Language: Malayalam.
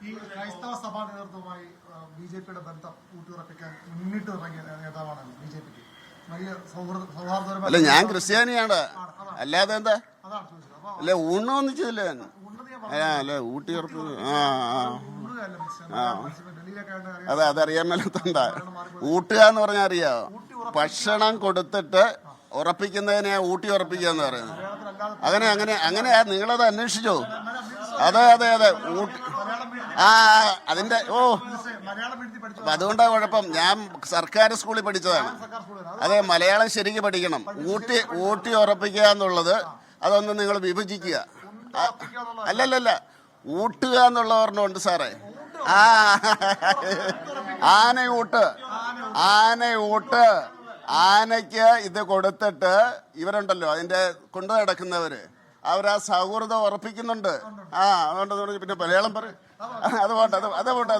ഈ ക്രൈസ്തവ സഭാ നേതൃത്വവുമായി ബിജെപിയുടെ ബന്ധം ഊട്ടിയുറപ്പിക്കാൻ മുന്നിട്ട് ഇറങ്ങിയ നേതാവാണ് ബിജെപിക്ക്. വലിയ സൗഹാർദ്ദപരമായ. അല്ല, ഞാൻ ക്രിസ്ത്യാനിയാണ്, അല്ലാതെ എന്താ അല്ലെ ഊണൊന്നും ചെയ്തില്ല. അല്ലെ ഊട്ടിയുറപ്പ് അതെ, അതറിയാൻ മേലത്തുണ്ട. ഊട്ടുക എന്ന് പറഞ്ഞാൽ അറിയാവോ? ഭക്ഷണം കൊടുത്തിട്ട് ഉറപ്പിക്കുന്നതിനെ ഊട്ടി ഉറപ്പിക്കുക എന്ന് പറയുന്നത്. അങ്ങനെയാ നിങ്ങളത് അന്വേഷിച്ചോ? അതെ അതെ അതെ, ഊട്ടി. അതിന്റെ അതുകൊണ്ടാ കുഴപ്പം. ഞാൻ സർക്കാർ സ്കൂളിൽ പഠിച്ചതാണ്. അതെ, മലയാളം ശരിക്കും പഠിക്കണം. ഊട്ടി ഉറപ്പിക്കുക എന്നുള്ളത് അതൊന്ന് നിങ്ങൾ വിഭജിക്കുക. അല്ലല്ലല്ല, ഊട്ടുക എന്നുള്ള ഓർമ്മയുണ്ട് സാറേ. ആനയൂട്ട്. ആനയ്ക്ക് ഇത് കൊടുത്തിട്ട് ഇവരുണ്ടല്ലോ അതിന്റെ കൊണ്ടു നടക്കുന്നവര്, അവരാ സൗഹൃദം ഉറപ്പിക്കുന്നുണ്ട്. അതുകൊണ്ട് പിന്നെ മലയാളം പറയും. അത് പോട്ടെ.